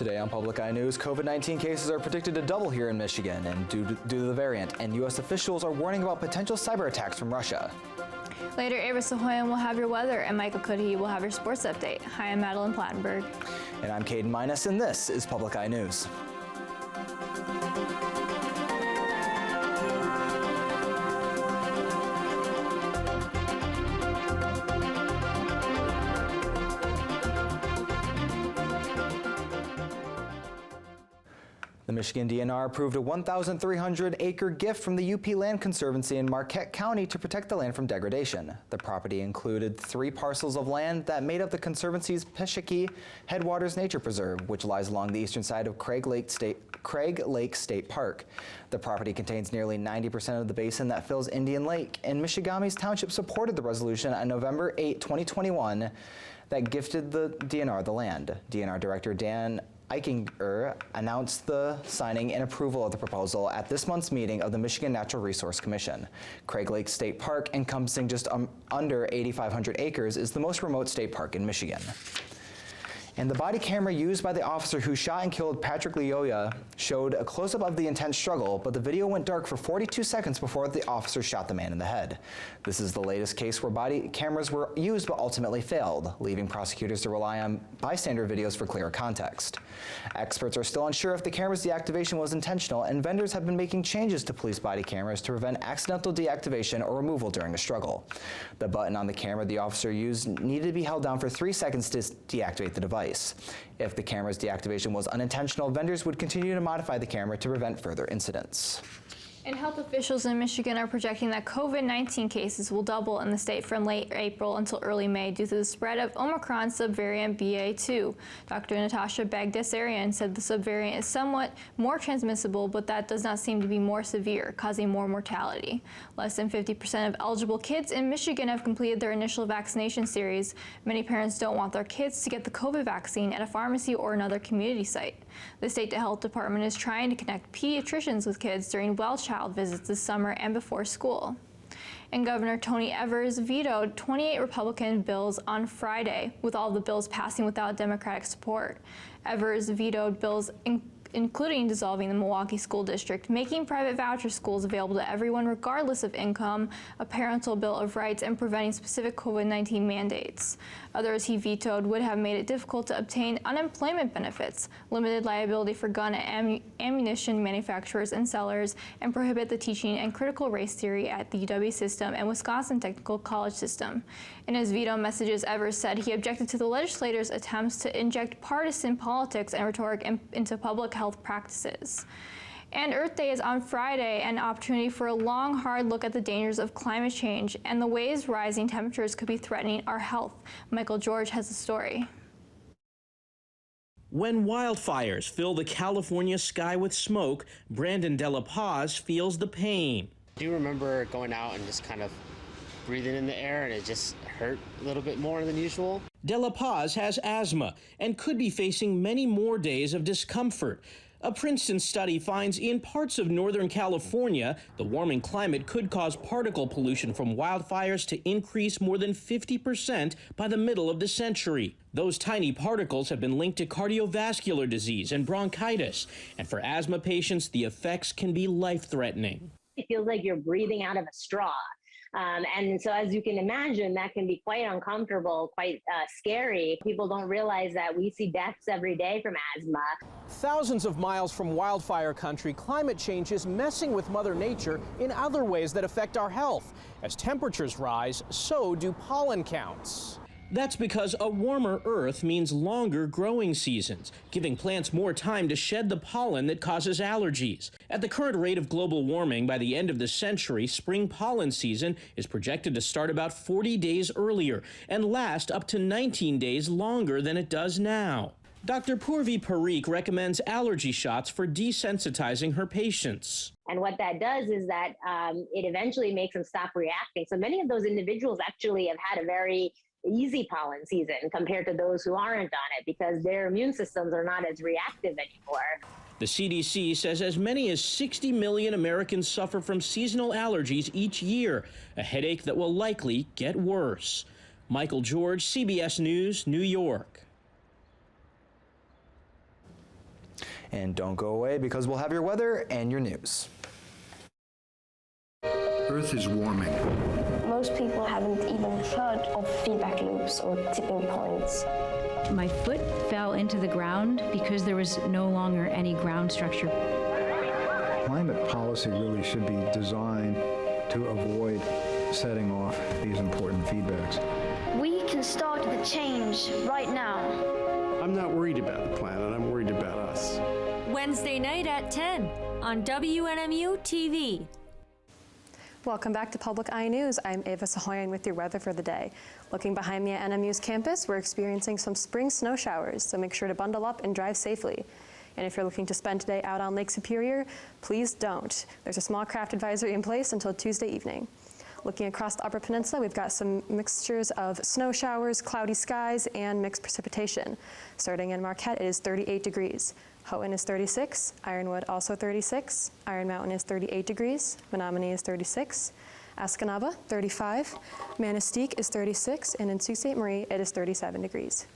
Today on Public Eye News, COVID-19 cases are predicted to double here in Michigan and due to the variant, and U.S. officials are warning about potential cyber attacks from Russia. Later, Ava Sahoyan will have your weather, and Michael Cuddy will have your sports update. Hi, I'm Madeline Plattenberg. And I'm Caden Minus, and this is Public Eye News. The Michigan DNR approved a 1,300-acre gift from the UP Land Conservancy in Marquette County to protect the land from degradation. The property included 3 parcels of land that made up the Conservancy's Pesheki Headwaters Nature Preserve, which lies along the eastern side of Craig Lake State Park. The property contains nearly 90% of the basin that fills Indian Lake, and Michigamis Township supported the resolution on November 8, 2021 that gifted the DNR the land. DNR Director Dan Eichinger announced the signing and approval of the proposal at this month's meeting of the Michigan Natural Resource Commission. Craig Lake State Park, encompassing just under 8,500 acres, is the most remote state park in Michigan. And the body camera used by the officer who shot and killed Patrick Lyoya showed a close-up of the intense struggle, but the video went dark for 42 seconds before the officer shot the man in the head. This is the latest case where body cameras were used but ultimately failed, leaving prosecutors to rely on bystander videos for clearer context. Experts are still unsure if the camera's deactivation was intentional, and vendors have been making changes to police body cameras to prevent accidental deactivation or removal during a struggle. The button on the camera the officer used needed to be held down for 3 seconds to deactivate the device. If the camera's deactivation was unintentional, vendors would continue to modify the camera to prevent further incidents. And health officials in Michigan are projecting that COVID-19 cases will double in the state from late April until early May due to the spread of Omicron subvariant BA.2. Dr. Natasha Bagdasarian said the subvariant is somewhat more transmissible, but that does not seem to be more severe, causing more mortality. Less than 50% of eligible kids in Michigan have completed their initial vaccination series. Many parents don't want their kids to get the COVID vaccine at a pharmacy or another community site. The state health department is trying to connect pediatricians with kids during well-child visits this summer and before school. And Governor Tony Evers vetoed 28 Republican bills on Friday, with all the bills passing without Democratic support. Evers vetoed bills including dissolving the Milwaukee School District, making private voucher schools available to everyone regardless of income, a parental bill of rights, and preventing specific COVID-19 mandates. Others he vetoed would have made it difficult to obtain unemployment benefits, limited liability for gun and ammunition manufacturers and sellers, and prohibit the teaching and critical race theory at the UW system and Wisconsin Technical College system. In his veto messages, Evers said he objected to the legislators' attempts to inject partisan politics and rhetoric into public health practices. And Earth Day is on Friday, an opportunity for a long, hard look at the dangers of climate change and the ways rising temperatures could be threatening our health. Michael George has the story. When wildfires fill the California sky with smoke, Brandon De La Paz feels the pain. I do remember going out and just kind of breathing in the air, and it just hurt a little bit more than usual. De La Paz has asthma and could be facing many more days of discomfort. A Princeton study finds in parts of Northern California, the warming climate could cause particle pollution from wildfires to increase more than 50% by the middle of the century. Those tiny particles have been linked to cardiovascular disease and bronchitis, and for asthma patients, the effects can be life-threatening. It feels like you're breathing out of a straw. And so, as you can imagine, that can be quite uncomfortable, quite scary. People don't realize that we see deaths every day from asthma. Thousands of miles from wildfire country, climate change is messing with Mother Nature in other ways that affect our health. As temperatures rise, so do pollen counts. That's because a warmer Earth means longer growing seasons, giving plants more time to shed the pollen that causes allergies. At the current rate of global warming, by the end of the century, spring pollen season is projected to start about 40 days earlier and last up to 19 days longer than it does now. Dr. Purvi Parikh recommends allergy shots for desensitizing her patients. And what that does is that it eventually makes them stop reacting. So many of those individuals actually have had a very easy pollen season compared to those who aren't on it because their immune systems are not as reactive anymore. The CDC says as many as 60 million Americans suffer from seasonal allergies each year, a headache that will likely get worse. Michael George, CBS News, New York. And don't go away because we'll have your weather and your news. Earth is warming. Most people haven't even heard of feedback loops or tipping points. My foot fell into the ground because there was no longer any ground structure. Climate policy really should be designed to avoid setting off these important feedbacks. We can start the change right now. I'm not worried about the planet, I'm worried about us. Wednesday night at 10 on WNMU-TV. Welcome back to Public Eye News. I'm Ava Sahoyan with your weather for the day. Looking behind me at NMU's campus, we're experiencing some spring snow showers, so make sure to bundle up and drive safely. And if you're looking to spend today out on Lake Superior, please don't. There's a small craft advisory in place until Tuesday evening. Looking across the Upper Peninsula, we've got some mixtures of snow showers, cloudy skies, and mixed precipitation. Starting in Marquette, it is 38 degrees. Houghton is 36, Ironwood also 36, Iron Mountain is 38 degrees, Menominee is 36, Escanaba 35, Manistee is 36, and in Sault Ste. Marie it is 37 degrees.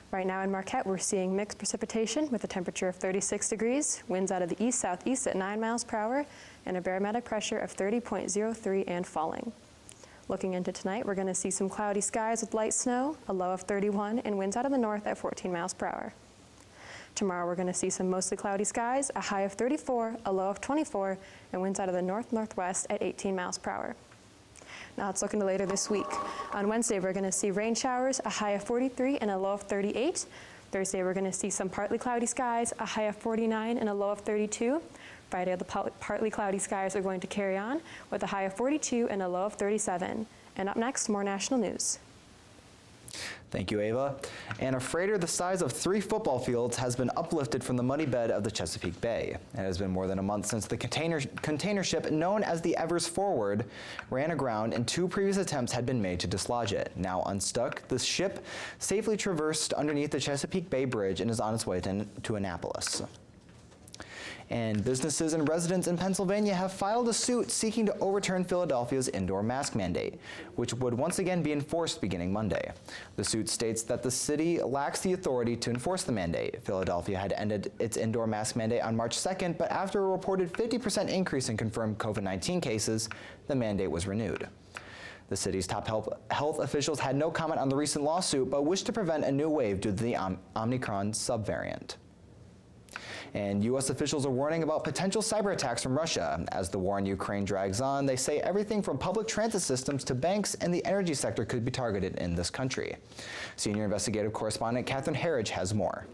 Right now in Marquette, we're seeing mixed precipitation with a temperature of 36 degrees, winds out of the east-southeast at 9 miles per hour, and a barometric pressure of 30.03 and falling. Looking into tonight, we're going to see some cloudy skies with light snow, a low of 31, and winds out of the north at 14 miles per hour. Tomorrow, we're going to see some mostly cloudy skies, a high of 34, a low of 24, and winds out of the north-northwest at 18 miles per hour. Now let's look into later this week. On Wednesday, we're going to see rain showers, a high of 43 and a low of 38. Thursday, we're going to see some partly cloudy skies, a high of 49 and a low of 32. Friday, the partly cloudy skies are going to carry on with a high of 42 and a low of 37. And up next, more national news. Thank you, Ava. And a freighter the size of 3 football fields has been uplifted from the muddy bed of the Chesapeake Bay. It has been more than a month since the container ship known as the Evers Forward ran aground, and 2 previous attempts had been made to dislodge it. Now unstuck, the ship safely traversed underneath the Chesapeake Bay Bridge and is on its way to Annapolis. And businesses and residents in Pennsylvania have filed a suit seeking to overturn Philadelphia's indoor mask mandate, which would once again be enforced beginning Monday. The suit states that the city lacks the authority to enforce the mandate. Philadelphia had ended its indoor mask mandate on March 2nd, but after a reported 50% increase in confirmed COVID-19 cases, the mandate was renewed. The city's top health officials had no comment on the recent lawsuit, but wished to prevent a new wave due to the Omicron subvariant. And U.S. officials are warning about potential cyber attacks from Russia. As the war in Ukraine drags on, they say everything from public transit systems to banks and the energy sector could be targeted in this country. Senior investigative correspondent Catherine Herridge has more.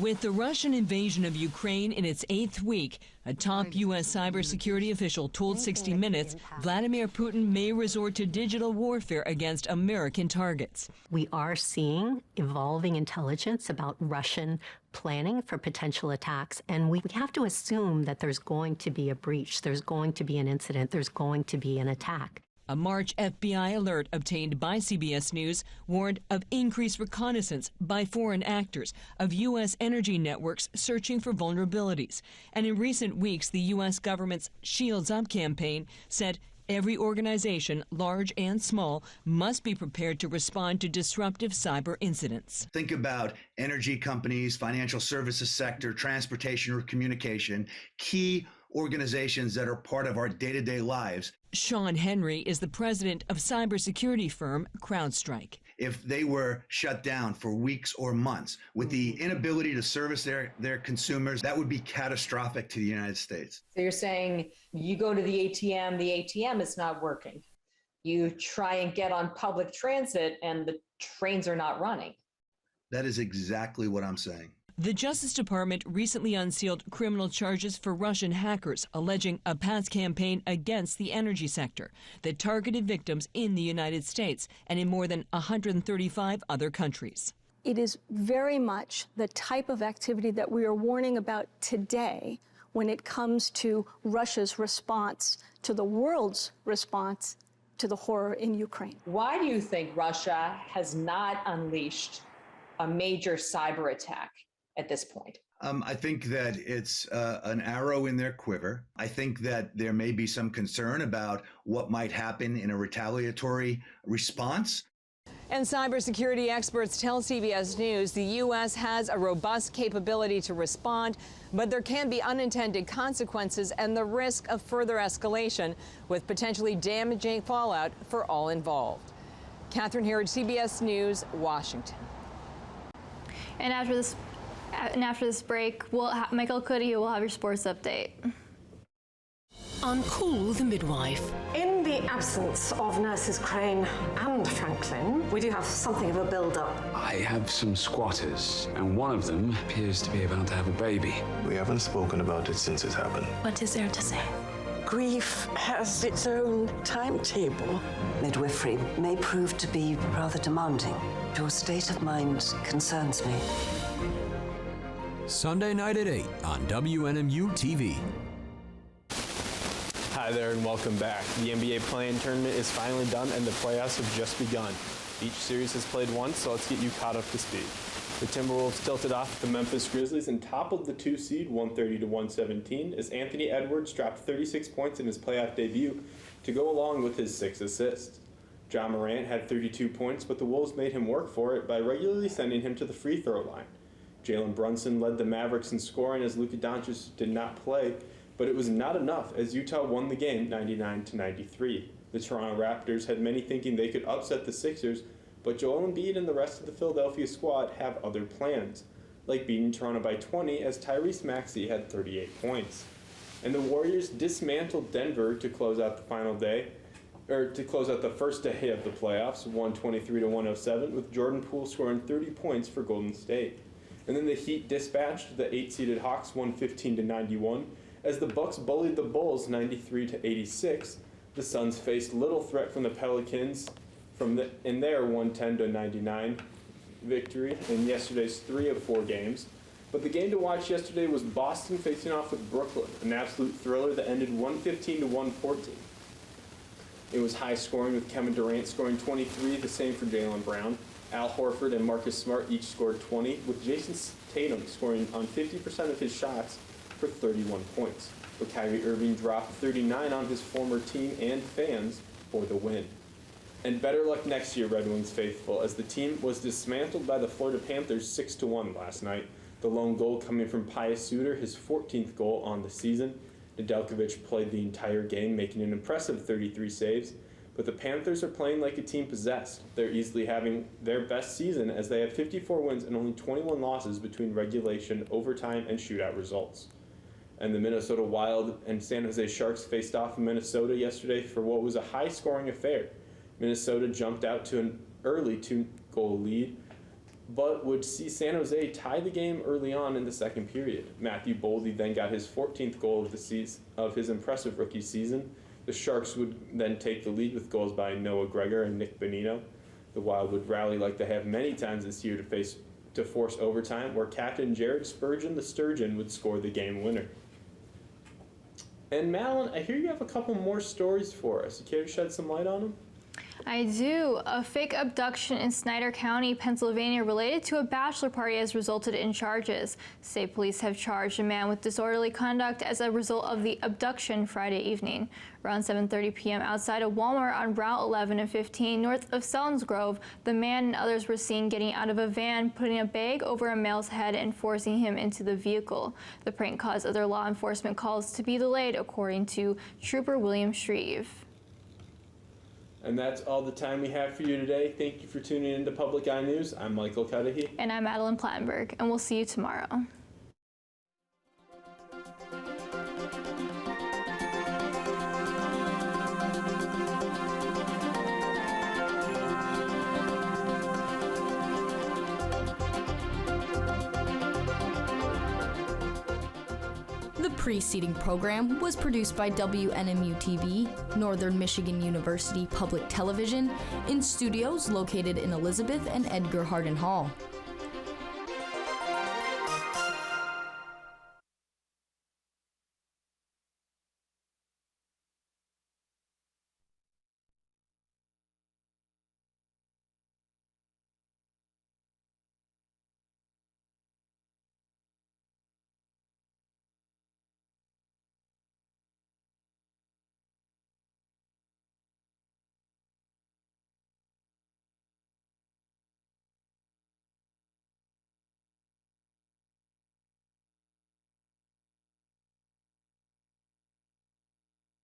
With the Russian invasion of Ukraine in its 8th week, a top U.S. cybersecurity official told 60 Minutes Vladimir Putin may resort to digital warfare against American targets. We are seeing evolving intelligence about Russian planning for potential attacks, and we have to assume that there's going to be a breach, there's going to be an incident, there's going to be an attack. A March FBI alert obtained by CBS News warned of increased reconnaissance by foreign actors of U.S. energy networks searching for vulnerabilities. And in recent weeks, the U.S. government's Shields Up campaign said every organization, large and small, must be prepared to respond to disruptive cyber incidents. Think about energy companies, financial services sector, transportation or communication, key organizations that are part of our day-to-day lives. Sean Henry is the president of cybersecurity firm CrowdStrike. If they were shut down for weeks or months with the inability to service their consumers, that would be catastrophic to the United States. So you're saying you go to the ATM is not working. You try and get on public transit and the trains are not running. That is exactly what I'm saying. The Justice Department recently unsealed criminal charges for Russian hackers alleging a past campaign against the energy sector that targeted victims in the United States and in more than 135 other countries. It is very much the type of activity that we are warning about today when it comes to Russia's response to the world's response to the horror in Ukraine. Why do you think Russia has not unleashed a major cyber attack at this point? I think that it's an arrow in their quiver. I think that there may be some concern about what might happen in a retaliatory response. And cybersecurity experts tell CBS News the U.S. has a robust capability to respond, but there can be unintended consequences and the risk of further escalation with potentially damaging fallout for all involved. Catherine Herod, CBS News, Washington. And after this break, Michael Cuddy will have your sports update. On Cool the Midwife. In the absence of nurses Crane and Franklin, we do have something of a build-up. I have some squatters, and one of them appears to be about to have a baby. We haven't spoken about it since it happened. What is there to say? Grief has its own timetable. Midwifery may prove to be rather demanding. Your state of mind concerns me. Sunday night at 8 on WNMU-TV. Hi there and welcome back. The NBA play-in tournament is finally done and the playoffs have just begun. Each series has played once, so let's get you caught up to speed. The Timberwolves tilted off the Memphis Grizzlies and toppled the 2 seed 130-117 as Anthony Edwards dropped 36 points in his playoff debut to go along with his 6 assists. Ja Morant had 32 points, but the Wolves made him work for it by regularly sending him to the free throw line. Jalen Brunson led the Mavericks in scoring as Luka Doncic did not play, but it was not enough as Utah won the game 99-93. The Toronto Raptors had many thinking they could upset the Sixers, but Joel Embiid and the rest of the Philadelphia squad have other plans, like beating Toronto by 20 as Tyrese Maxey had 38 points. And the Warriors dismantled Denver to close out the first day of the playoffs, 123-107, with Jordan Poole scoring 30 points for Golden State. And then the Heat dispatched the 8-seeded Hawks 115-91 as the Bucks bullied the Bulls 93-86. The Suns faced little threat from the Pelicans in their 110-99 victory in yesterday's 3 of 4 games. But the game to watch yesterday was Boston facing off with Brooklyn, an absolute thriller that ended 115-114. It was high scoring with Kevin Durant scoring 23, the same for Jaylen Brown. Al Horford and Marcus Smart each scored 20, with Jason Tatum scoring on 50% of his shots for 31 points. But Kyrie Irving dropped 39 on his former team and fans for the win. And better luck next year, Red Wings faithful, as the team was dismantled by the Florida Panthers 6-1 last night. The lone goal coming from Pius Suter, his 14th goal on the season. Nedeljkovic played the entire game, making an impressive 33 saves. But the Panthers are playing like a team possessed. They're easily having their best season as they have 54 wins and only 21 losses between regulation, overtime, and shootout results. And the Minnesota Wild and San Jose Sharks faced off in Minnesota yesterday for what was a high-scoring affair. Minnesota jumped out to an early 2-goal lead, but would see San Jose tie the game early on in the second period. Matthew Boldy then got his 14th goal of the season, of his impressive rookie season. The Sharks would then take the lead with goals by Noah Gregor and Nick Bonino. The Wild would rally like they have many times this year to force overtime, where captain Jared Spurgeon the Sturgeon would score the game winner. And Madeline, I hear you have a couple more stories for us. You care to shed some light on them? I do. A fake abduction in Snyder County, Pennsylvania, related to a bachelor party has resulted in charges. State police have charged a man with disorderly conduct as a result of the abduction Friday evening. Around 7:30 p.m. outside a Walmart on Route 11 and 15 north of Selinsgrove, the man and others were seen getting out of a van, putting a bag over a male's head and forcing him into the vehicle. The prank caused other law enforcement calls to be delayed, according to Trooper William Shreve. And that's all the time we have for you today. Thank you for tuning in to Public Eye News. I'm Michael Cudahy. And I'm Madeline Plattenberg, and we'll see you tomorrow. The preceding program was produced by WNMU-TV, Northern Michigan University Public Television, in studios located in Elizabeth and Edgar Hardin Hall.